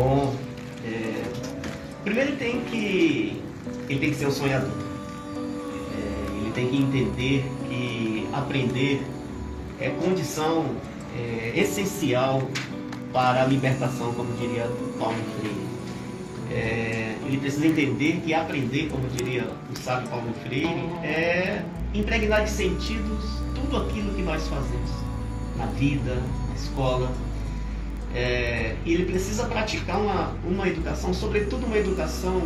Bom, primeiro ele tem que ser um sonhador. Ele tem que entender que aprender é condição essencial para a libertação, como diria Paulo Freire. Ele precisa entender que aprender, como diria o sábio Paulo Freire, é impregnar de sentidos tudo aquilo que nós fazemos na vida, na escola. Ele precisa praticar uma educação, sobretudo uma educação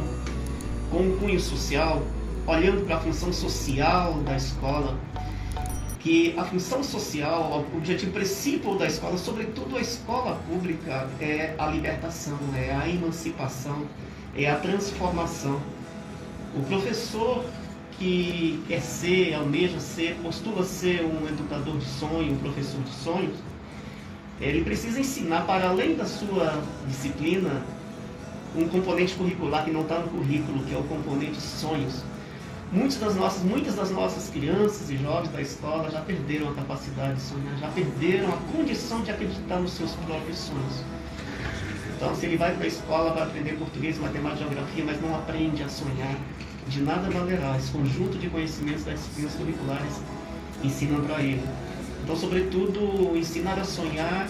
com um cunho social, olhando para a função social da escola, que a função social, o objetivo principal da escola, sobretudo a escola pública, é a libertação, é a emancipação, é a transformação. O professor que quer ser, almeja ser, postula ser um educador de sonho, um professor de sonhos, ele precisa ensinar, para além da sua disciplina, um componente curricular que não está no currículo, que é o componente sonhos. Muitas das nossas crianças e jovens da escola já perderam a capacidade de sonhar, já perderam a condição de acreditar nos seus próprios sonhos. Então, se ele vai para a escola, vai aprender português, matemática, geografia, mas não aprende a sonhar, de nada valerá. Esse conjunto de conhecimentos das disciplinas curriculares ensinam para ele. Então, sobretudo, ensinar a sonhar,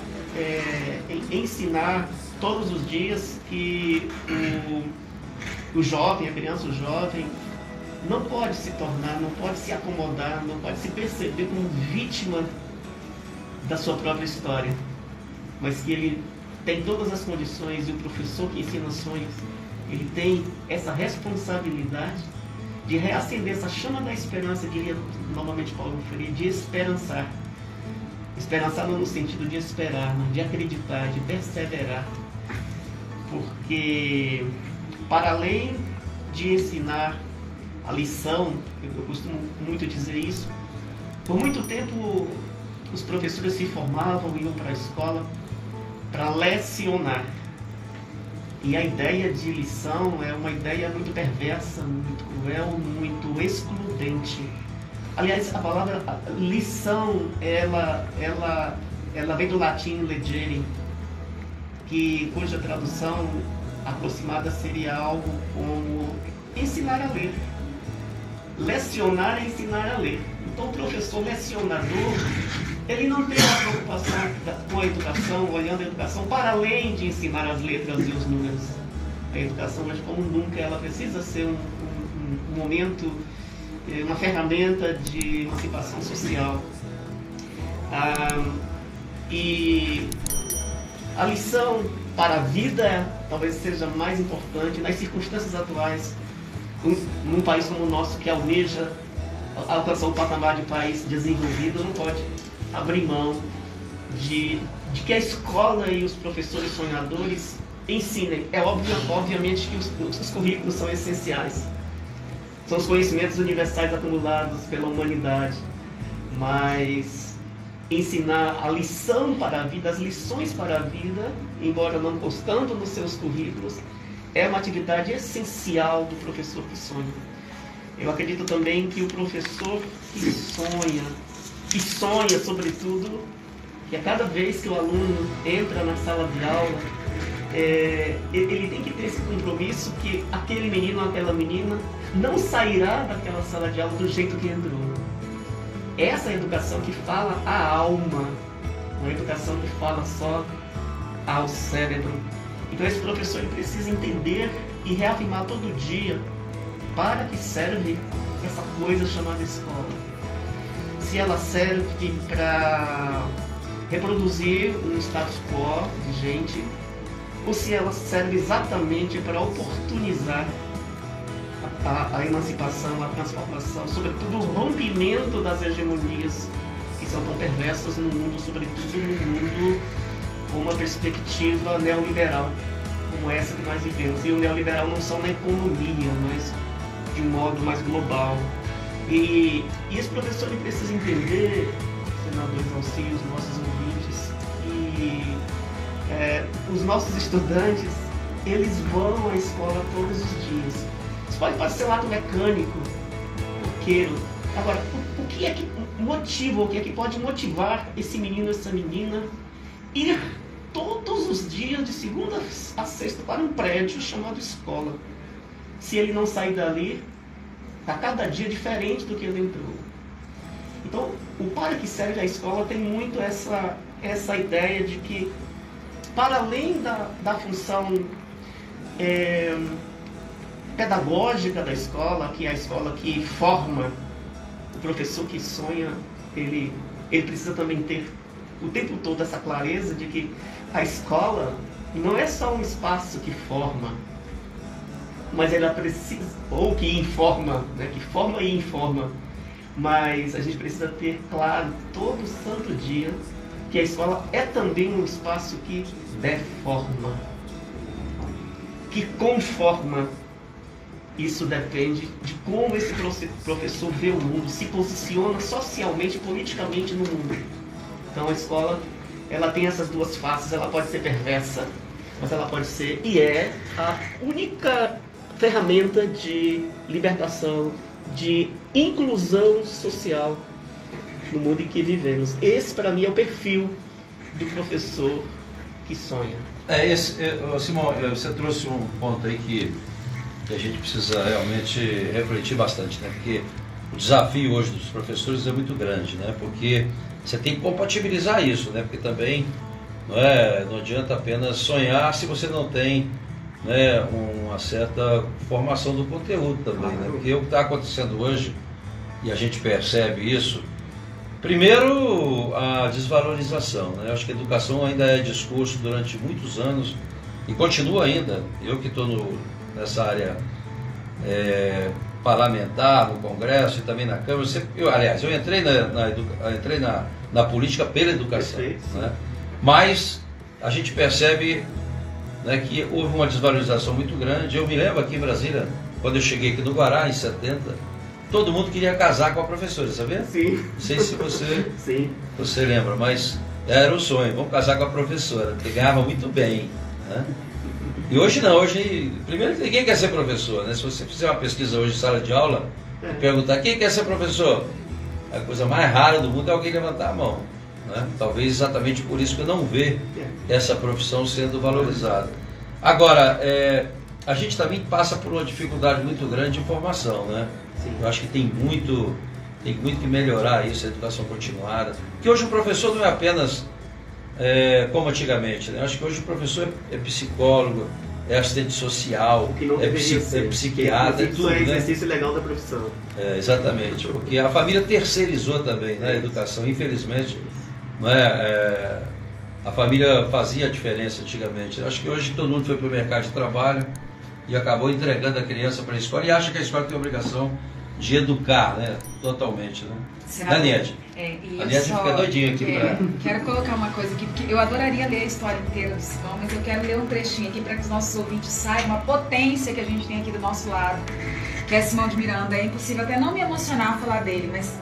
ensinar todos os dias que o jovem, a criança, o jovem, não pode se tornar, não pode se acomodar, não pode se perceber como vítima da sua própria história, mas que ele tem todas as condições, e o professor que ensina sonhos, ele tem essa responsabilidade de reacender essa chama da esperança, diria novamente Paulo Freire, de esperançar. Esperançar não no sentido de esperar, mas de acreditar, de perseverar. Porque, para além de ensinar a lição, eu costumo muito dizer isso, por muito tempo os professores se formavam, iam para a escola para lecionar. E a ideia de lição é uma ideia muito perversa, muito cruel, muito excludente. Aliás, a palavra lição, ela vem do latim legere, cuja tradução aproximada seria algo como ensinar a ler. Lecionar é ensinar a ler. Então, o professor lecionador, ele não tem uma preocupação com a educação, olhando a educação, para além de ensinar as letras e os números. A educação, mas como nunca, ela precisa ser um momento, uma ferramenta de emancipação social. E a lição para a vida talvez seja mais importante nas circunstâncias atuais, num país como o nosso, que almeja alcançar um patamar de país desenvolvido, não pode abrir mão de que a escola e os professores sonhadores ensinem. É obviamente que os currículos são essenciais, são os conhecimentos universais acumulados pela humanidade, mas ensinar a lição para a vida, as lições para a vida, embora não constando nos seus currículos, é uma atividade essencial do professor que sonha. Eu acredito também que o professor que sonha sobretudo, que a cada vez que o aluno entra na sala de aula, ele tem que ter esse compromisso que aquele menino ou aquela menina não sairá daquela sala de aula do jeito que entrou. Essa é a educação que fala à alma, uma educação que fala só ao cérebro. Então esse professor ele precisa entender e reafirmar todo dia para que serve essa coisa chamada escola. Se ela serve para reproduzir um status quo vigente, ou se ela serve exatamente para oportunizar a emancipação, a transformação, sobretudo o rompimento das hegemonias que são tão perversas no mundo, sobretudo no mundo com uma perspectiva neoliberal, como essa que nós vivemos. E o neoliberal não só na economia, mas de um modo mais global. E esse professor ele precisa entender, senadores auxílios, nossos ouvintes, que os nossos estudantes, eles vão à escola todos os dias. Isso pode ser um ato mecânico, corriqueiro. Agora, o que é que motiva, o que é que pode motivar esse menino, essa menina ir todos os dias, de segunda a sexta, para um prédio chamado escola. Se ele não sair dali, está cada dia diferente do que ele entrou. Então, o para que serve a escola tem muito essa ideia de que, para além da função pedagógica da escola, que é a escola que forma o professor que sonha, ele precisa também ter o tempo todo essa clareza de que a escola não é só um espaço que forma, mas ela precisa, ou que informa, né, que forma e informa, mas a gente precisa ter claro todo santo dia que a escola é também um espaço que deforma, que conforma. Isso depende de como esse professor vê o mundo, se posiciona socialmente, politicamente no mundo. Então a escola, ela tem essas duas faces, ela pode ser perversa, mas ela pode ser, e é, a única ferramenta de libertação, de inclusão social no mundo em que vivemos. Esse, para mim, é o perfil do professor que sonha. Simão, você trouxe um ponto aí que a gente precisa realmente refletir bastante, né? Porque o desafio hoje dos professores é muito grande, né? Porque você tem que compatibilizar isso, né? Porque também não adianta apenas sonhar se você não tem, né, uma certa formação do conteúdo também, né? Porque o que está acontecendo hoje, e a gente percebe isso, primeiro a desvalorização, né? Eu acho que a educação ainda é discurso durante muitos anos e continua ainda. Eu que estou nessa área parlamentar, no Congresso e também na Câmara, eu entrei na política pela educação, né? Mas a gente percebe, né, que houve uma desvalorização muito grande. Eu me lembro aqui em Brasília, quando eu cheguei aqui no Guará, em 70, todo mundo queria casar com a professora, sabia? Sim. Não sei se você, Sim. Você lembra, mas era o sonho, vamos casar com a professora, porque ganhava muito bem, né? E hoje não, hoje, primeiro, ninguém quer ser professor, né? Se você fizer uma pesquisa hoje em sala de aula e perguntar quem quer ser professor, a coisa mais rara do mundo é alguém levantar a mão, né? Talvez exatamente por isso que eu não vê essa profissão sendo valorizada. Agora, a gente também passa por uma dificuldade muito grande de formação, né? Sim. Eu acho que tem muito que melhorar isso, a educação continuada. Porque hoje o professor não é apenas como antigamente, né? Eu acho que hoje o professor é psicólogo, é assistente social, é psiquiatra, é tudo, é né? exercício legal da profissão. Exatamente, porque a família terceirizou também, né, a educação, infelizmente, não é? A família fazia a diferença antigamente. Eu acho que hoje todo mundo foi para o mercado de trabalho e acabou entregando a criança para a escola e acha que a escola tem a obrigação de educar, né, totalmente, né? Daniede. A Daniede fica doidinha aqui. Quero colocar uma coisa aqui, porque eu adoraria ler a história inteira do Simão, mas eu quero ler um trechinho aqui para que os nossos ouvintes saibam a potência que a gente tem aqui do nosso lado, que é Simão de Miranda. É impossível até não me emocionar a falar dele, mas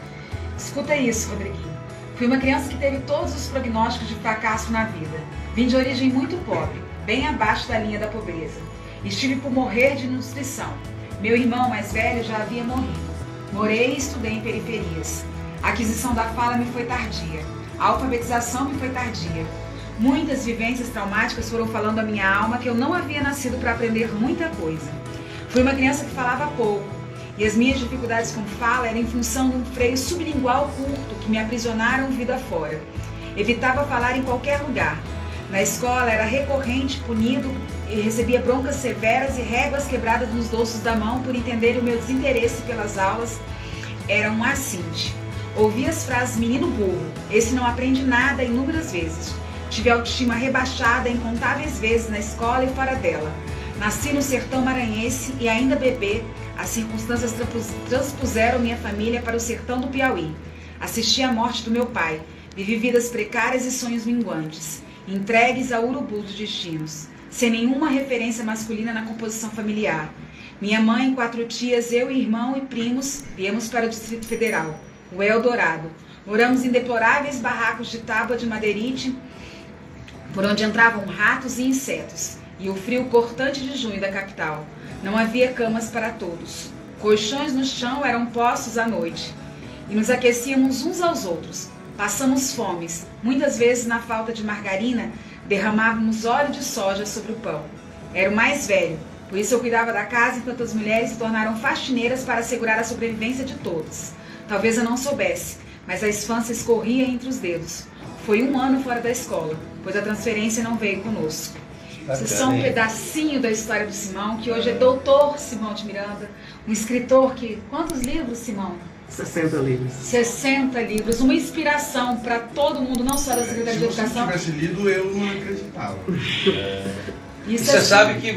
escuta isso, Rodriguinho. Fui uma criança que teve todos os prognósticos de fracasso na vida. Vim de origem muito pobre, bem abaixo da linha da pobreza. Estive por morrer de nutrição. Meu irmão mais velho já havia morrido. Morei e estudei em periferias. A aquisição da fala me foi tardia. A alfabetização me foi tardia. Muitas vivências traumáticas foram falando à minha alma que eu não havia nascido para aprender muita coisa. Fui uma criança que falava pouco, e as minhas dificuldades com fala eram em função de um freio sublingual curto que me aprisionaram vida fora. Evitava falar em qualquer lugar. Na escola era recorrente, punido, e recebia broncas severas e réguas quebradas nos dorsos da mão por entender o meu desinteresse pelas aulas. Era um assinte. Ouvi as frases menino burro, esse não aprende nada inúmeras vezes. Tive a autoestima rebaixada incontáveis vezes na escola e fora dela. Nasci no sertão maranhense e ainda bebê, as circunstâncias transpuseram minha família para o sertão do Piauí. Assisti à morte do meu pai, vivi vidas precárias e sonhos minguantes, entregues ao urubu dos destinos, sem nenhuma referência masculina na composição familiar. Minha mãe, 4 tias, eu, irmão e primos viemos para o Distrito Federal, o Eldorado. Moramos em deploráveis barracos de tábua de madeirite, por onde entravam ratos e insetos, e o frio cortante de junho da capital. Não havia camas para todos. Colchões no chão eram postos à noite, e nos aquecíamos uns aos outros. Passamos fomes, muitas vezes na falta de margarina, Derramávamos óleo de soja sobre o pão. Era o mais velho, por isso eu cuidava da casa enquanto as mulheres se tornaram faxineiras para assegurar a sobrevivência de todos. Talvez eu não soubesse, mas a infância escorria entre os dedos. Foi 1 ano fora da escola, pois a transferência não veio conosco. Isso é só um pedacinho da história do Simão, que hoje é doutor Simão de Miranda, um escritor que... Quantos livros, Simão? 60 livros. 60 livros, uma inspiração para todo mundo, não só da Secretaria de Educação. Se eu tivesse lido, eu não acreditava. Isso você sabe que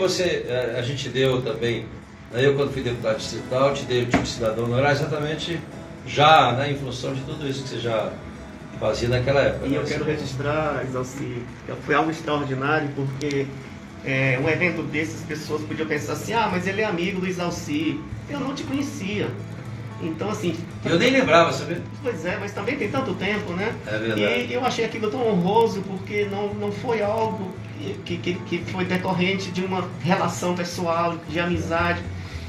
a gente deu também, eu quando fui deputado distrital, te dei o tipo de cidadão honorário exatamente já, né, em função de tudo isso que você já fazia naquela época. E eu quero registrar, Exalci, que foi algo extraordinário, porque um evento desses, as pessoas podiam pensar assim, mas ele é amigo do Exalci. Eu não te conhecia. Então, assim... Eu nem lembrava, sabe? Pois é, mas também tem tanto tempo, né? É verdade. E eu achei aquilo tão honroso, porque não foi algo que foi decorrente de uma relação pessoal, de amizade.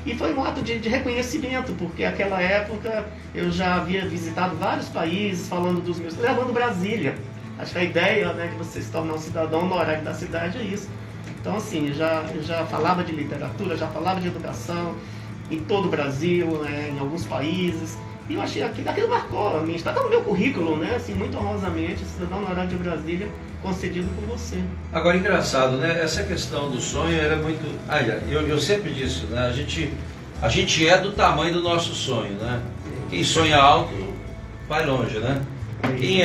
E foi um ato de reconhecimento, porque naquela época eu já havia visitado vários países, falando dos meus... levando Brasília. Acho que a ideia, né, de você se tornar um cidadão honorário da cidade é isso. Então, assim, eu já falava de literatura, já falava de educação, em todo o Brasil, né, em alguns países, e eu achei aquilo marcou a minha história, está no meu currículo, né, assim, muito honrosamente, cidadão honorário de Brasília, concedido por você. Agora, engraçado, né, essa questão do sonho era muito... eu sempre disse, né, a gente é do tamanho do nosso sonho, né, quem sonha alto vai longe, né, quem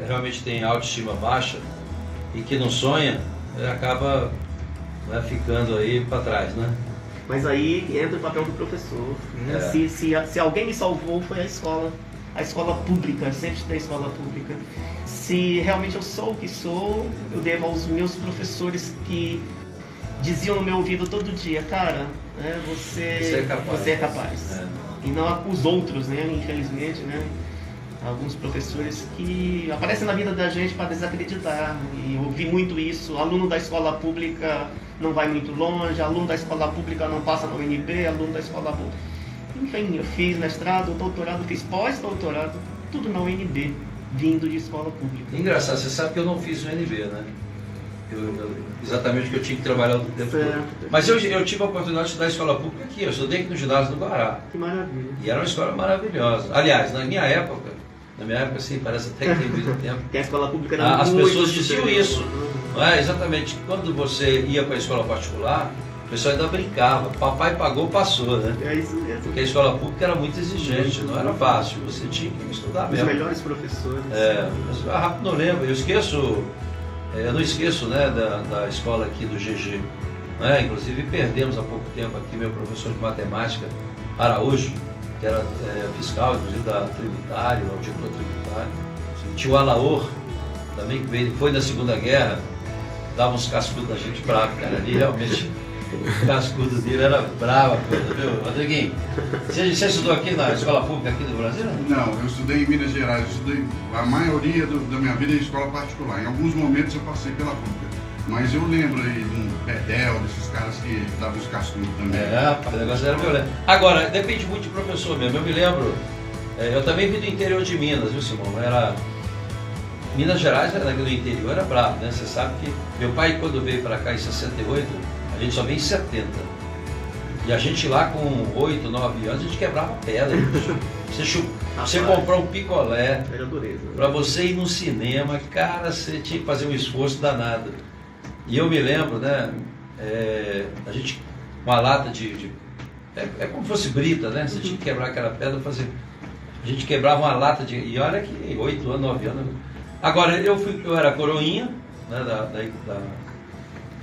realmente tem autoestima baixa e que não sonha, acaba, né, ficando aí para trás, né. Mas aí entra o papel do professor. Né? Se alguém me salvou, foi a escola pública, sempre tem escola pública. Se realmente eu sou o que sou, eu devo aos meus professores que diziam no meu ouvido todo dia, cara, né, você é capaz. E não os outros, né, infelizmente, né? Alguns professores que aparecem na vida da gente para desacreditar. E eu ouvi muito isso. Aluno da escola pública não vai muito longe, aluno da escola pública não passa na UNB, aluno da escola pública... Enfim, eu fiz mestrado, doutorado, fiz pós-doutorado, tudo na UNB, vindo de escola pública. Engraçado, você sabe que eu não fiz o UNB, né? Exatamente porque eu tinha que trabalhar o tempo todo. Mas eu tive a oportunidade de estudar escola pública aqui, eu estudei aqui no ginásio do Guará. Que maravilha. E era uma escola maravilhosa. Aliás, na minha época, sim, parece até que tem muito tempo. Que a escola pública era as muito pessoas diziam isso. Não é? Exatamente. Quando você ia para a escola particular, o pessoal ainda brincava. Papai pagou, passou, né? É isso mesmo. Porque a escola pública era muito exigente, não era fácil. Você tinha que estudar mesmo. Os melhores professores. Mas rápido não lembro. Eu não esqueço, né, da escola aqui do GG. Né? Inclusive perdemos há pouco tempo aqui meu professor de matemática, Araújo, que era fiscal, inclusive da tributário, auditor tributário. Tinha o Alaor, também que veio, foi na Segunda Guerra, dava uns cascudos da gente bravo, cara. Ali realmente o cascudo dele era brava, viu, Rodriguinho? Você estudou aqui na escola pública aqui do Brasil? Não, eu estudei em Minas Gerais, eu estudei a maioria da minha vida em escola particular. Em alguns momentos eu passei pela pública. Mas eu lembro aí de um Pedel, desses caras que davam os cascudos também. O negócio era violento. Agora, depende muito de professor mesmo. Eu me lembro, eu também vim do interior de Minas, viu, Simão? Minas Gerais era do interior, era bravo, né? Você sabe que meu pai, quando veio para cá em 68, a gente só veio em 70. E a gente lá com 8, 9 anos, a gente quebrava pedra. Você comprar um picolé, para você ir no cinema, cara, você tinha que fazer um esforço danado. E eu me lembro, né, a gente, uma lata é como se fosse brita, né, você tinha que quebrar aquela pedra, a gente quebrava uma lata e olha que 8 anos, 9 anos. Agora, eu era coroinha, né,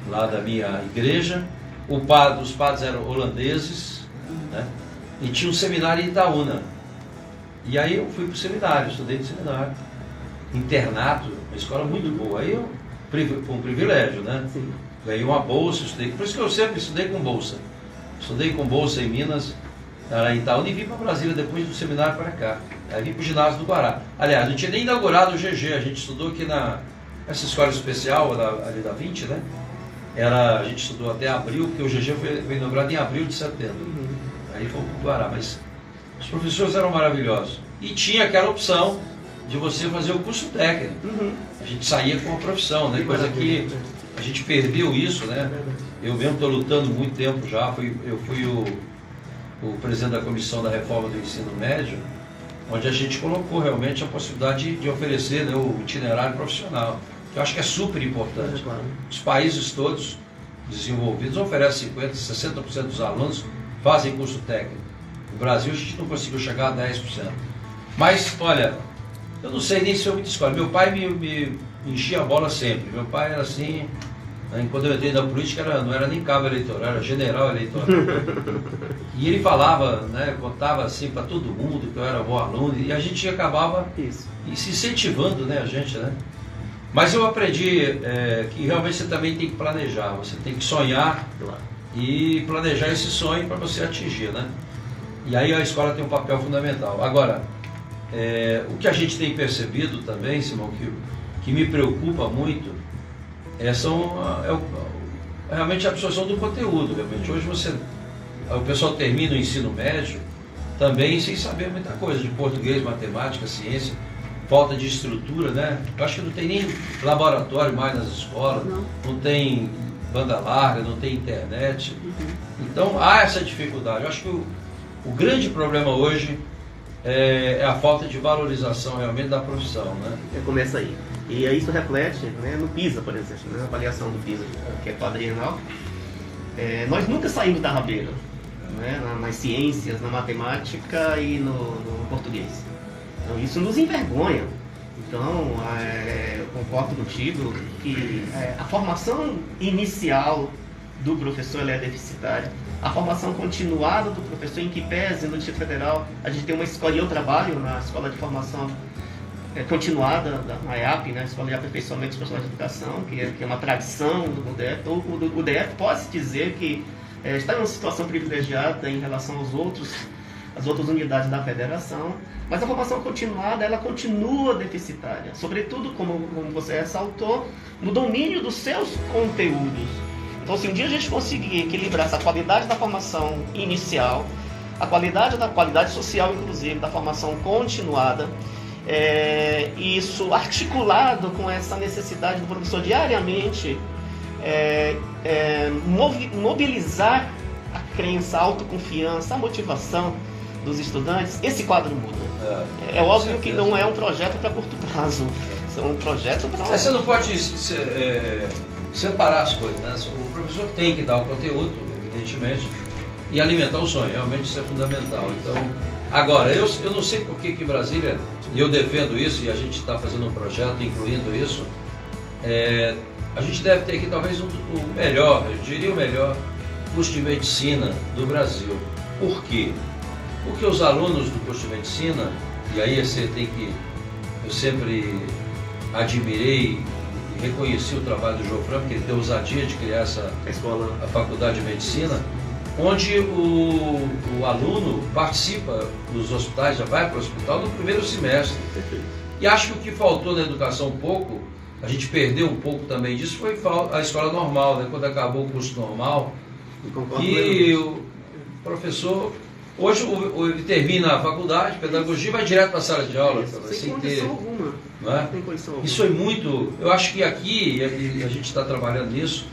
lá da minha igreja, os padres eram holandeses, né, e tinha um seminário em Itaúna. E aí eu fui para o seminário, estudei no seminário, internato, uma escola muito boa. Aí foi um privilégio, né? Sim. Ganhei uma bolsa, estudei, por isso que eu sempre estudei com bolsa. Estudei com bolsa em Minas, em Itaúna, e vim para Brasília depois do seminário para cá. Aí vim para o ginásio do Guará. Aliás, não tinha nem inaugurado o GG, a gente estudou aqui nessa escola especial ali da 20, né? A gente estudou até abril, porque o GG foi inaugurado em abril de setembro. Aí foi para o Guará, mas os professores eram maravilhosos. E tinha aquela opção de você fazer o curso técnico. A gente saía com a profissão, né? Coisa que a gente perdeu isso, né? Eu mesmo estou lutando muito tempo já, eu fui o presidente da comissão da reforma do ensino médio, onde a gente colocou realmente a possibilidade de oferecer, né, o itinerário profissional, que eu acho que é super importante. Os países todos desenvolvidos oferecem 50%, 60% dos alunos fazem curso técnico. No Brasil a gente não conseguiu chegar a 10%. Mas, olha, eu não sei nem se eu me escolho. Meu pai me enchia a bola sempre. Meu pai era assim, né, quando eu entrei na política não era nem cabo eleitoral, era general eleitoral. E ele falava, né, contava assim para todo mundo que eu era bom aluno, e a gente acabava se incentivando, né, a gente, né? Mas eu aprendi que realmente você também tem que planejar, você tem que sonhar e planejar esse sonho para você atingir, né? E aí a escola tem um papel fundamental. Agora, o que a gente tem percebido também, Simão, que me preocupa muito, realmente a absorção do conteúdo. Realmente. Hoje o pessoal termina o ensino médio também sem saber muita coisa de português, matemática, ciência, falta de estrutura, né? Eu acho que não tem nem laboratório mais nas escolas, não tem banda larga, não tem internet. Então há essa dificuldade. Eu acho que o grande problema hoje é a falta de valorização realmente da profissão, né? Começa aí. E aí isso reflete, né, no PISA, por exemplo, na avaliação do PISA, que é quadrienal. Nós nunca saímos da rabeira, né, nas ciências, na matemática e no português. Então isso nos envergonha. Então, eu concordo contigo que a formação inicial do professor ela é deficitária. A formação continuada do professor, em que pese no Distrito Federal, a gente tem uma escola, e eu trabalho na Escola de Formação continuada, na EAP, né, Escola de Aperfeiçoamento dos Profissionais de Educação, que é uma tradição do DF. Então, o DF pode-se dizer que está em uma situação privilegiada em relação às outras unidades da federação, mas a formação continuada, ela continua deficitária, sobretudo, como você ressaltou, no domínio dos seus conteúdos. Então, se um dia a gente conseguir equilibrar essa qualidade da formação inicial, a qualidade social, inclusive, da formação continuada, isso articulado com essa necessidade do professor diariamente mobilizar a crença, a autoconfiança, a motivação dos estudantes, esse quadro muda. É óbvio que não é um projeto para curto prazo, é um projeto para... Você não pode separar as coisas, né? O professor tem que dar o conteúdo, evidentemente, e alimentar o sonho, realmente isso é fundamental. Então, agora, eu não sei por que Brasília, e eu defendo isso, e a gente está fazendo um projeto incluindo isso, a gente deve ter aqui talvez o melhor, eu diria o melhor curso de medicina do Brasil. Por quê? Porque os alunos do curso de medicina, e aí você tem que, eu sempre admirei e reconheci o trabalho do Jofran, porque ele tem ousadia de criar a faculdade de medicina, onde o aluno participa dos hospitais, já vai para o hospital no primeiro semestre. E acho que o que faltou na educação um pouco, a gente perdeu um pouco também disso, foi a escola normal, né? Quando acabou o curso normal, e o professor, hoje ele termina a faculdade, pedagogia, e vai direto para a sala de aula. Sem condição alguma. Não tem condição alguma. Isso é muito, eu acho que aqui, e a gente está trabalhando nisso,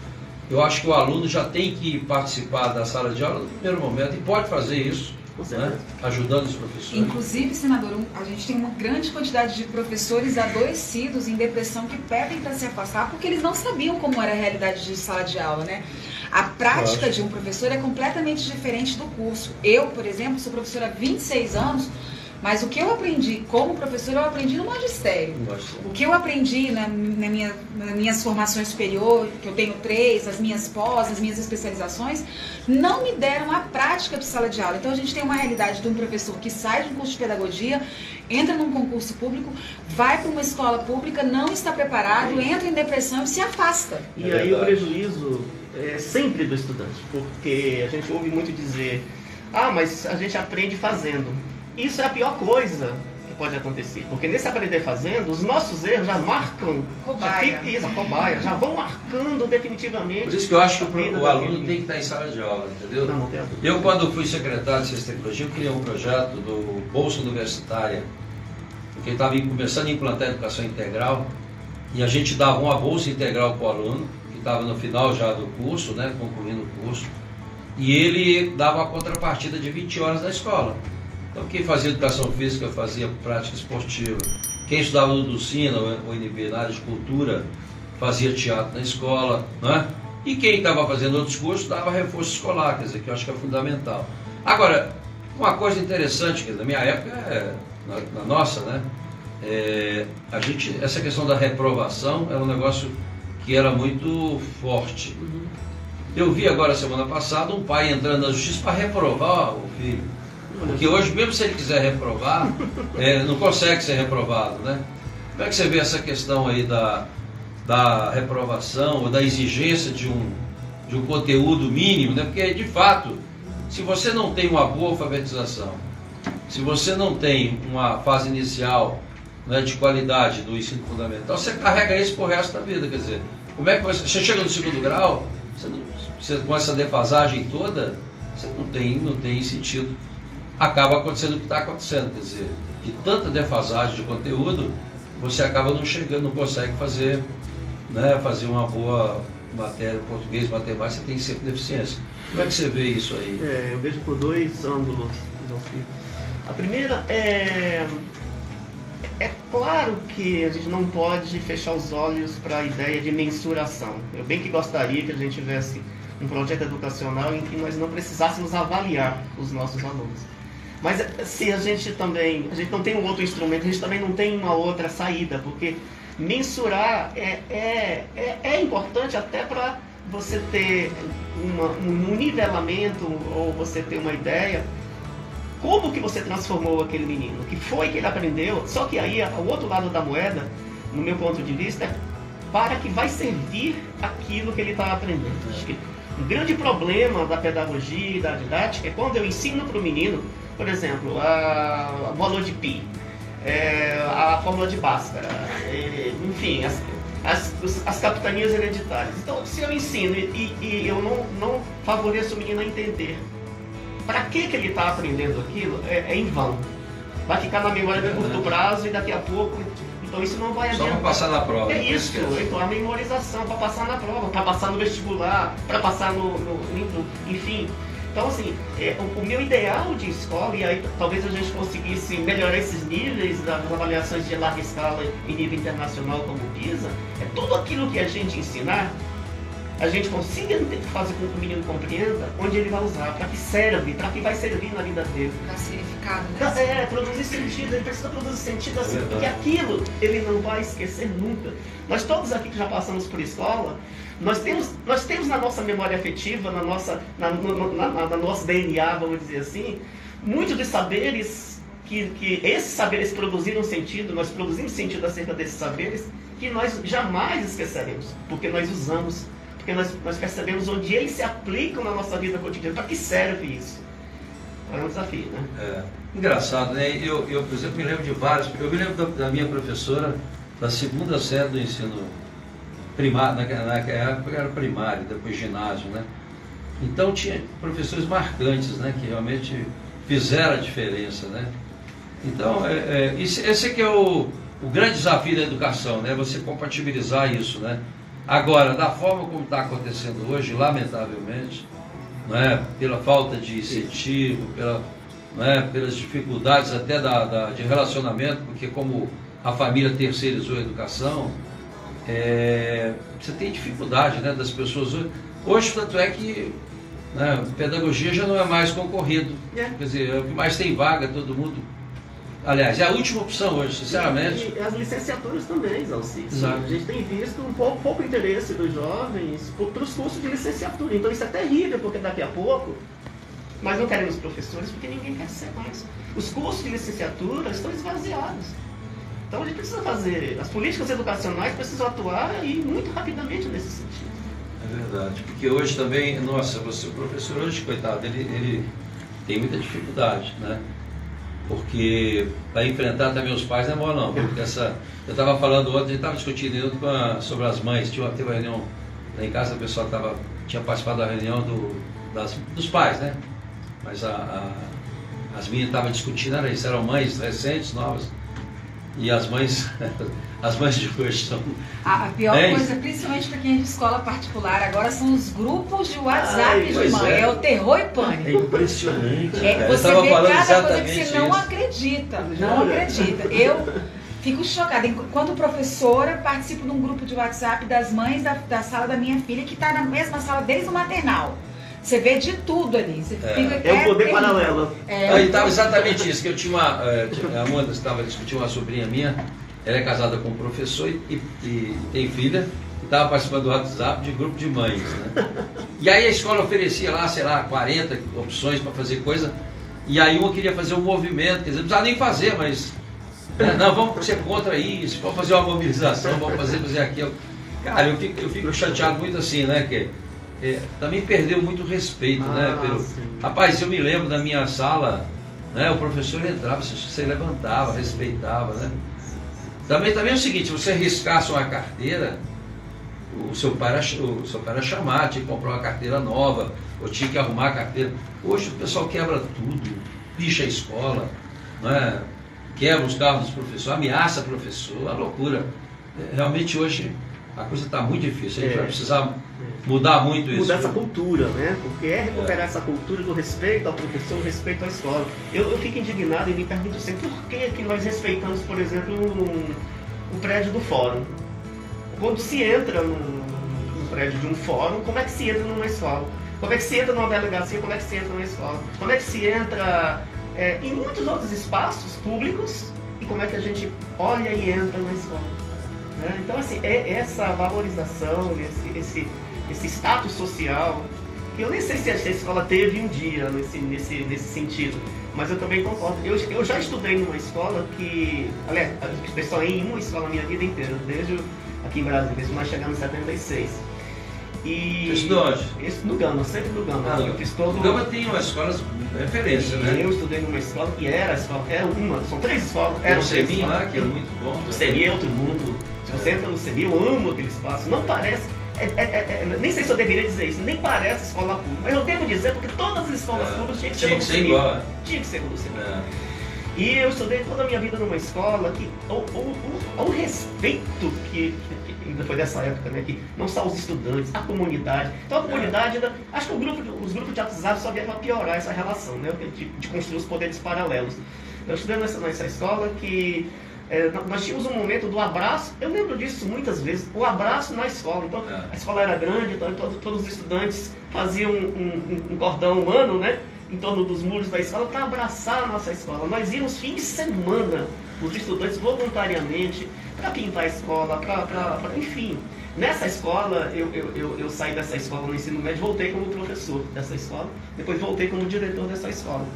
eu acho que o aluno já tem que participar da sala de aula no primeiro momento, e pode fazer isso, né? Ajudando os professores. Inclusive, senador, a gente tem uma grande quantidade de professores adoecidos em depressão que pedem para se afastar porque eles não sabiam como era a realidade de sala de aula, né? A prática de um professor é completamente diferente do curso. Eu, por exemplo, sou professora há 26 anos, mas o que eu aprendi como professor, eu aprendi no magistério. O que eu aprendi nas minhas formações superiores, que eu tenho 3, as minhas pós, as minhas especializações, não me deram a prática de sala de aula. Então a gente tem uma realidade de um professor que sai de um curso de pedagogia, entra num concurso público, vai para uma escola pública, não está preparado, entra em depressão e se afasta. E aí o prejuízo é sempre do estudante, porque a gente ouve muito dizer, mas a gente aprende fazendo. Isso é a pior coisa que pode acontecer, porque nesse aprender fazendo, os nossos erros já marcam, já vão marcando definitivamente. Por isso que eu acho que o aluno tem que estar em sala de aula, entendeu? Eu, quando fui secretário de Ciência e Tecnologia, eu criei um projeto do Bolsa Universitária porque ele estava começando a implantar a educação integral, e a gente dava uma bolsa integral para o aluno, que estava no final já do curso, né, concluindo o curso, e ele dava a contrapartida de 20 horas na escola. Então quem fazia educação física fazia prática esportiva, quem estudava no Ducina ou INB na área de cultura fazia teatro na escola, né? E quem estava fazendo outros cursos dava reforço escolar, quer dizer, que eu acho que é fundamental. Agora, uma coisa interessante, que na minha época, na nossa, né? Essa questão da reprovação é um negócio que era muito forte. Eu vi agora, semana passada, um pai entrando na justiça para reprovar o filho. Porque hoje, mesmo se ele quiser reprovar, não consegue ser reprovado, né? Como é que você vê essa questão aí da reprovação ou da exigência de um conteúdo mínimo, né? Porque, de fato, se você não tem uma boa alfabetização, se você não tem uma fase inicial, né, de qualidade do ensino fundamental, você carrega isso pro resto da vida, quer dizer, como é que você chega no segundo grau, você com essa defasagem toda, você não tem sentido. Acaba acontecendo o que está acontecendo, quer dizer, de tanta defasagem de conteúdo, você acaba não chegando, não consegue fazer uma boa matéria, português, matemática, você tem sempre deficiência. Como é que você vê isso aí? Eu vejo por dois ângulos. A primeira é claro que a gente não pode fechar os olhos para a ideia de mensuração. Eu bem que gostaria que a gente tivesse um projeto educacional em que nós não precisássemos avaliar os nossos alunos. Mas se a gente não tem um outro instrumento, a gente também não tem uma outra saída, porque mensurar é importante até para você ter um nivelamento, ou você ter uma ideia como que você transformou aquele menino, o que foi que ele aprendeu. Só que aí o outro lado da moeda, no meu ponto de vista, é para que vai servir aquilo que ele está aprendendo. Acho que o grande problema da pedagogia e da didática é quando eu ensino para o menino, por exemplo, a bola de pi, a fórmula de Bhaskara, enfim, as capitanias hereditárias. Então, se eu ensino e eu não favoreço o menino a entender para que ele está aprendendo aquilo, é em vão. Vai ficar na memória de curto prazo e daqui a pouco... Então isso não vai adiantar. Só para passar na prova. É isso, então a memorização, para passar na prova, para passar no vestibular, para passar enfim. Então assim, o meu ideal de escola, e aí talvez a gente conseguisse melhorar esses níveis das avaliações de larga escala em nível internacional como o PISA, é tudo aquilo que a gente ensinar, a gente consiga fazer com que o menino compreenda onde ele vai usar, para que serve, para que vai servir na vida dele. Para significado, né? Produzir sentido, ele precisa produzir sentido assim, porque aquilo ele não vai esquecer nunca. Nós todos aqui que já passamos por escola, nós temos na nossa memória afetiva, na nosso DNA, vamos dizer assim, muitos dos saberes que esses saberes produziram sentido, nós produzimos sentido acerca desses saberes, que nós jamais esqueceremos, porque nós usamos. Porque nós percebemos onde eles se aplicam na nossa vida cotidiana. Para que serve isso? É um desafio, né? Engraçado, né? Eu, por exemplo, me lembro de vários. Eu me lembro da minha professora da segunda série do ensino primário, naquela época era primário, depois ginásio, né? Então tinha professores marcantes, né? Que realmente fizeram a diferença, né? Então, esse aqui é o grande desafio da educação, né? Você compatibilizar isso, né? Agora, da forma como está acontecendo hoje, lamentavelmente, né, pela falta de incentivo, pelas dificuldades até de relacionamento, porque como a família terceirizou a educação, você tem dificuldade, né, das pessoas hoje. Hoje, tanto é que pedagogia já não é mais concorrido. Quer dizer, é o que mais tem vaga, todo mundo... Aliás, é a última opção hoje, sinceramente. E as licenciaturas também, Zalci. A gente tem visto um pouco interesse dos jovens para os cursos de licenciatura. Então isso é terrível, porque daqui a pouco nós não queremos professores, porque ninguém quer ser mais. Os cursos de licenciatura estão esvaziados. Então a gente precisa fazer, as políticas educacionais precisam atuar e muito rapidamente nesse sentido. É verdade, porque hoje também, nossa, o professor hoje, coitado, ele tem muita dificuldade, né? Porque para enfrentar também os pais não é bom não, porque eu estava falando ontem, a gente estava discutindo sobre as mães, teve uma reunião lá em casa, o pessoal tinha participado da reunião dos pais, né? Mas as meninas estavam discutindo, eram mães recentes, novas, E as mães de hoje são... A pior coisa, principalmente para quem é de escola particular, agora são os grupos de WhatsApp de mãe. É o terror e pânico. É impressionante. Você vê cada coisa que você não acredita. Não acredita. Eu fico chocada. Enquanto professora, participo de um grupo de WhatsApp das mães da sala da minha filha, que está na mesma sala desde o maternal. Você vê de tudo ali. Você fica, é um poder paralelo. Aí estava exatamente isso, que eu tinha a Amanda estava discutindo uma sobrinha minha, ela é casada com um professor e tem filha, e estava participando do WhatsApp de grupo de mães, né? E aí a escola oferecia lá, sei lá, 40 opções para fazer coisa, e aí uma queria fazer um movimento, quer dizer, não precisava nem fazer, mas né, não, vamos ser contra isso, vamos fazer uma mobilização, vamos fazer aquilo. Cara, eu fico chateado muito assim, né, que também perdeu muito respeito, né? Rapaz, eu me lembro da minha sala, né? O professor entrava, você levantava, respeitava, né? Também é o seguinte, você riscasse uma carteira, o seu pai era chamar, tinha que comprar uma carteira nova, ou tinha que arrumar a carteira. Hoje o pessoal quebra tudo, picha a escola, né? Quebra os carros dos professores, ameaça professor, a loucura. Realmente hoje a coisa está muito difícil, a gente vai precisar mudar muito isso. Mudar essa cultura, né? Porque recuperar essa cultura do respeito ao professor, o respeito à escola. Eu fico indignado e me pergunto sempre por que nós respeitamos, por exemplo, o prédio do fórum. Quando se entra no prédio de um fórum, como é que se entra numa escola? Como é que se entra numa delegacia? Como é que se entra numa escola? Como é que se entra em muitos outros espaços públicos? E como é que a gente olha e entra na escola? Então, assim, essa valorização, esse status social, que eu nem sei se a escola teve um dia nesse sentido, mas eu também concordo. Eu já estudei numa escola que, aliás, eu estudei só em uma escola a minha vida inteira, desde aqui em Brasília, desde nós chegamos em 76. Você estudou onde? No Gama, sempre no Gama. Eu fiz todo... O Gama tem umas escolas de referência, né? Eu estudei numa escola que era uma, são 3 escolas. Era o CEMI lá, que era muito bom. O CEMI é outro mundo. Se você entra no CEMI, eu amo aquele espaço. Não parece... nem sei se eu deveria dizer isso, nem parece escola pública. Mas eu devo dizer porque todas as escolas públicas tinham que ser como o CEMI. Tinha que ser como o CEMI. E eu estudei toda a minha vida numa escola que o respeito que foi dessa época, né, que não só os estudantes, a comunidade. Então a comunidade, acho que os grupos de WhatsApp só vieram para piorar essa relação, né, de construir os poderes paralelos. Eu estudei nessa escola que nós tínhamos um momento do abraço, eu lembro disso muitas vezes, o abraço na escola. Então a escola era grande, então todos os estudantes faziam um cordão humano, né, em torno dos muros da escola para abraçar a nossa escola. Nós íamos fim de semana, os estudantes voluntariamente, para pintar a escola, enfim. Nessa escola, eu saí dessa escola no ensino médio, voltei como professor dessa escola, depois voltei como diretor dessa escola.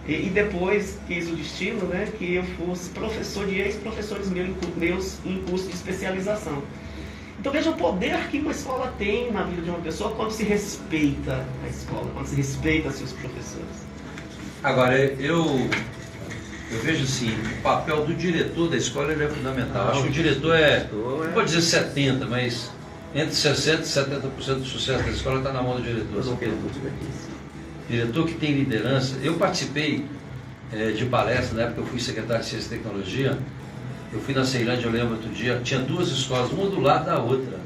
E depois quis o destino, né, que eu fosse professor de ex-professores meus em curso de especialização. Então veja o poder que uma escola tem na vida de uma pessoa quando se respeita a escola, quando se respeita seus professores. Agora, eu vejo assim, o papel do diretor da escola é fundamental. Acho que o diretor não vou dizer 70%, mas entre 60% e 70% do sucesso da escola está na mão do diretor. Diretor que tem liderança. Eu participei de palestra, na época eu fui secretário de Ciência e Tecnologia. Eu fui na Ceilândia, eu lembro outro dia, tinha 2 escolas, uma do lado da outra.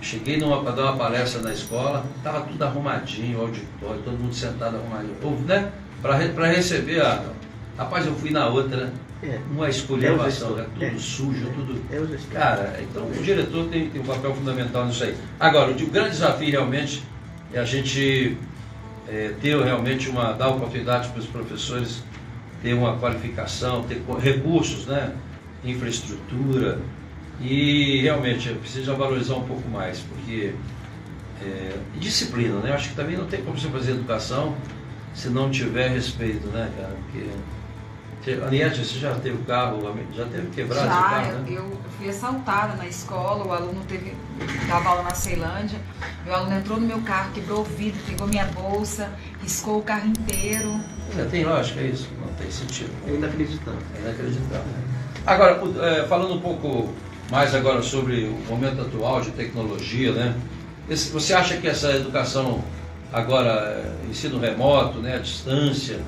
Cheguei para dar uma palestra na escola, estava tudo arrumadinho, o auditório, todo mundo sentado arrumadinho. Né? Para receber Rapaz, eu fui na outra, uma esculhambação, tudo sujo, tudo... Cara, então o diretor tem um papel fundamental nisso aí. Agora, o grande desafio realmente é a gente ter realmente dar oportunidade para os professores ter uma qualificação, ter recursos, né? Infraestrutura, e realmente precisa valorizar um pouco mais, porque disciplina, né? Eu acho que também não tem como você fazer educação se não tiver respeito, né, cara? Porque Aniette, você já teve o carro, já teve quebrado o carro, né? Eu fui assaltada na escola, o aluno dava aula na Ceilândia, meu aluno entrou no meu carro, quebrou o vidro, pegou minha bolsa, riscou o carro inteiro. Tem lógica, é isso, não tem sentido. É inacreditável. É inacreditável. Agora, falando um pouco mais agora sobre o momento atual de tecnologia, né? Você acha que essa educação agora, ensino remoto, né, à distância,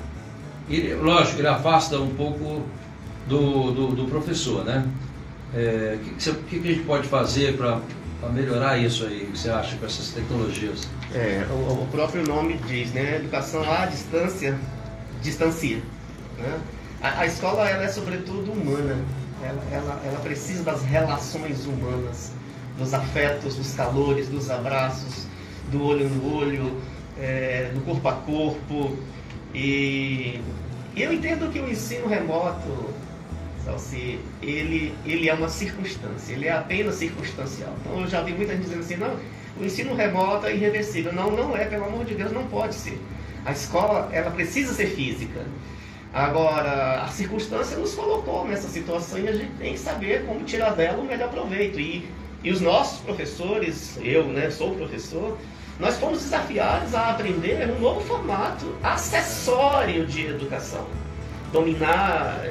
lógico, ele afasta um pouco do professor, né? O que a gente pode fazer para melhorar isso aí, o que você acha com essas tecnologias? O próprio nome diz, né? Educação à distância, distancia. Né? A escola, ela é sobretudo humana. Ela precisa das relações humanas, dos afetos, dos calores, dos abraços, do olho no olho, do corpo a corpo. E eu entendo que o ensino remoto, Salsi, ele é uma circunstância, ele é apenas circunstancial. Então eu já vi muita gente dizendo assim, não, o ensino remoto é irreversível. Não é, pelo amor de Deus, não pode ser. A escola, ela precisa ser física. Agora, a circunstância nos colocou nessa situação e a gente tem que saber como tirar dela o melhor proveito. E os nossos professores, eu, né, sou professor, nós fomos desafiados a aprender um novo formato acessório de educação. Dominar,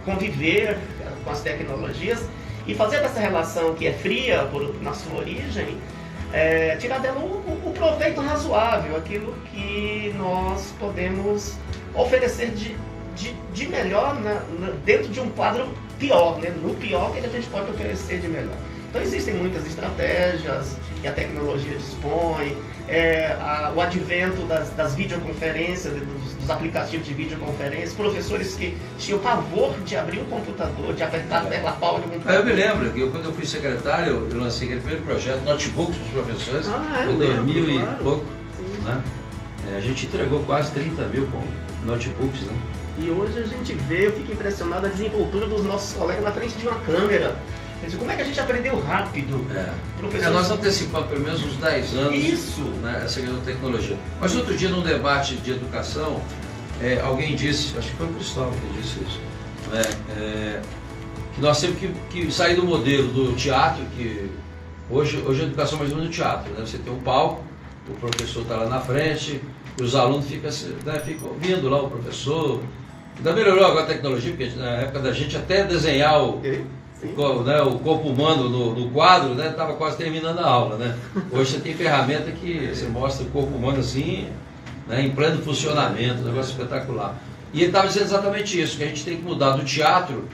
conviver com as tecnologias e fazer dessa relação que é fria na sua origem, tirar dela um proveito razoável, aquilo que nós podemos oferecer de melhor dentro de um quadro pior, né? No pior que a gente pode oferecer de melhor. Então existem muitas estratégias que a tecnologia dispõe, o advento das videoconferências, dos aplicativos de videoconferência, professores que tinham pavor de abrir o computador, de apertar a tela pau do computador. Eu me lembro que quando eu fui secretário, eu lancei aquele primeiro projeto, notebooks para os professores, em 2000 e pouco. Né? A gente entregou quase 30 mil notebooks. Né? E hoje a gente vê, eu fico impressionado, a desenvoltura dos nossos colegas na frente de uma câmera. Como é que a gente aprendeu rápido? Nós antecipamos pelo menos uns 10 anos. Isso. Né, essa questão da tecnologia. Mas outro dia, num debate de educação, alguém disse, acho que foi o Cristóvão que disse isso, que nós temos que sair do modelo do teatro, que hoje a educação é mais ou menos no teatro. Né? Você tem um palco, o professor está lá na frente, e os alunos ficam ouvindo lá o professor. Ainda melhorou agora a tecnologia, porque na época da gente até desenhar o corpo humano no quadro, né, estava quase terminando a aula. Né? Hoje você tem ferramenta que você mostra o corpo humano assim, né, em pleno funcionamento, um negócio espetacular. E ele estava dizendo exatamente isso, que a gente tem que mudar do teatro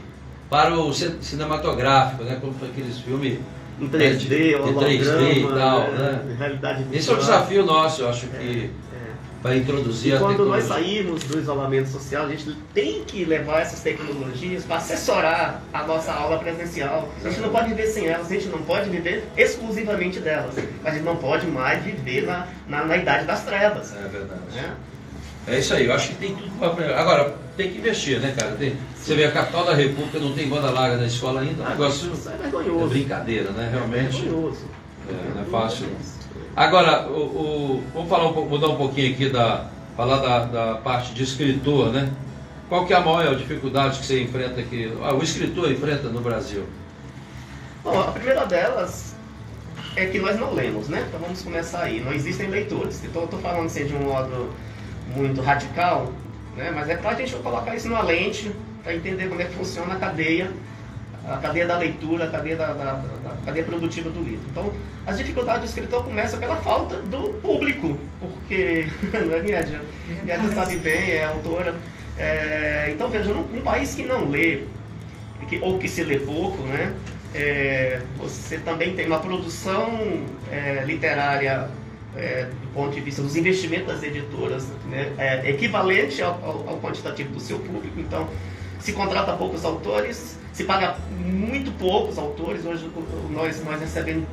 para o cinematográfico, né, como aqueles filmes em 3D, de 3D e tal. Né? Realidade virtual. Esse é o desafio nosso, eu acho que para introduzir a tecnologia. Quando nós sairmos do isolamento social, a gente tem que levar essas tecnologias para assessorar a nossa aula presencial. A gente não pode viver sem elas, a gente não pode viver exclusivamente delas. A gente não pode mais viver na idade das trevas. É verdade. É isso aí, eu acho que tem tudo para aprender. Agora, tem que investir, né, cara? Você vê, a capital da República não tem banda larga na escola ainda. Um negócio isso é vergonhoso. É brincadeira, né? Realmente. É vergonhoso. Não é fácil. Agora, vamos falar mudar um pouquinho aqui, falar da parte de escritor, né? Qual que é a maior dificuldade que você enfrenta aqui? O escritor enfrenta no Brasil? Bom, a primeira delas é que nós não lemos, né? Então vamos começar aí. Não existem leitores. Estou falando assim de um modo muito radical, né? Mas é para a gente colocar isso numa lente, para entender como é que funciona a cadeia da leitura, a cadeia produtiva do livro. Então, as dificuldades do escritor começam pela falta do público, porque não é Miedja sabe bem, é autora. Então, veja, num país que não lê, ou que se lê pouco, né, você também tem uma produção literária do ponto de vista dos investimentos das editoras, né, equivalente ao quantitativo do seu público. Então, se contrata poucos autores, se paga muito poucos autores. Hoje nós recebemos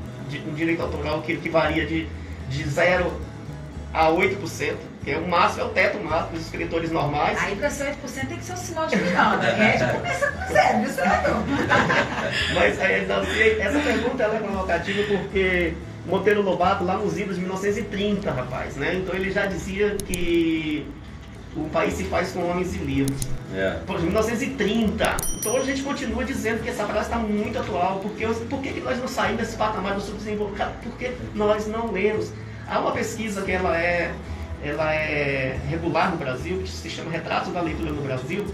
um direito autoral que varia de 0 a 8%, que é o máximo, é o teto máximo dos escritores normais. Aí para ser 8% tem que ser o Simão de Miranda, já começa com 0, certo? Mas essa pergunta ela é provocativa porque Monteiro Lobato, lá nos idos de 1930, rapaz, né? Então ele já dizia que o país se faz com homens e livros. Por 1930. Então hoje a gente continua dizendo que essa frase está muito atual. Por que nós não saímos desse patamar do subdesenvolvimento? Porque nós não lemos. Há uma pesquisa que ela é regular no Brasil, que se chama Retratos da Leitura no Brasil.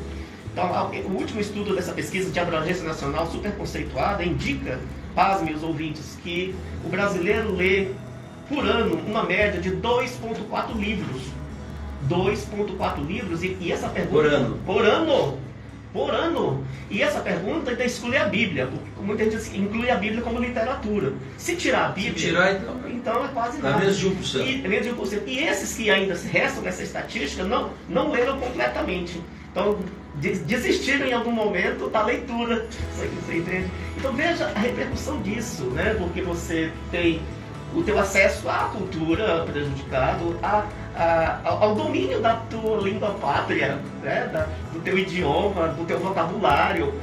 Então, o último estudo dessa pesquisa de abrangência nacional, super conceituada, indica, pasmem os ouvintes, que o brasileiro lê por ano uma média de 2,4 livros. 2,4 livros, e essa pergunta... Por ano. Por ano! por ano. E essa pergunta ainda exclui a Bíblia. Muita gente diz que inclui a Bíblia como literatura. Se tirar a Bíblia, então é quase nada. Menos de 1%. Menos de 1%. E esses que ainda restam nessa estatística não leram completamente. Então, desistiram em algum momento da leitura. Você entende? Então veja a repercussão disso, né? Porque você tem o teu acesso à cultura prejudicado, ao domínio da tua língua pátria, né? Do teu idioma, do teu vocabulário,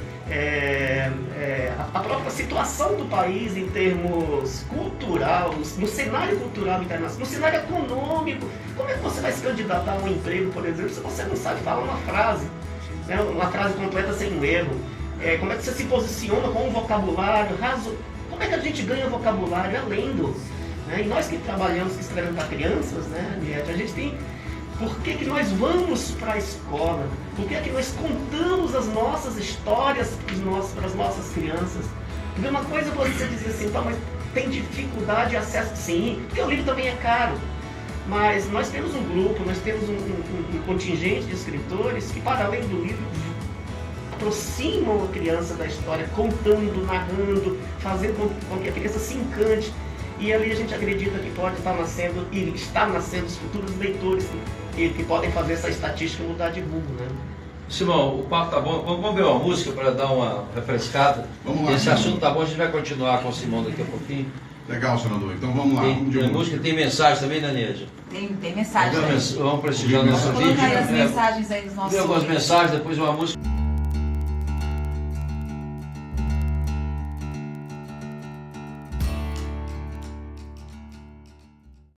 a própria situação do país em termos culturais, no cenário cultural internacional, no cenário econômico. Como é que você vai se candidatar a um emprego, por exemplo, se você não sabe falar uma frase, né? Uma frase completa sem um erro? Como é que você se posiciona com um vocabulário raso? Como é que a gente ganha vocabulário? É lendo. Né? E nós que trabalhamos, que escrevemos para crianças, né, a gente tem... Por que nós vamos para a escola? Por que nós contamos as nossas histórias para as nossas crianças? Porque uma coisa é você dizer assim, então, mas tem dificuldade de acesso? Sim, porque o livro também é caro. Mas nós temos um grupo, nós temos um contingente de escritores que, para além do livro, aproximam a criança da história, contando, narrando, fazendo com que a criança se encante. E ali a gente acredita que pode estar nascendo, e está nascendo os futuros leitores que podem fazer essa estatística mudar de rumo, né? Simão, o papo tá bom. Vamos ver uma música para dar uma refrescada? Vamos lá. Esse assunto tá bom, a gente vai continuar com o Simão daqui a pouquinho. Legal, senador. Então vamos lá. Tem música, tem mensagem também, né, Neide? Tem mensagem. Vamos prestigiar o nosso vídeo. Colocar aí as mensagens aí dos nossos Tem algumas ouvintes. mensagens, depois uma música.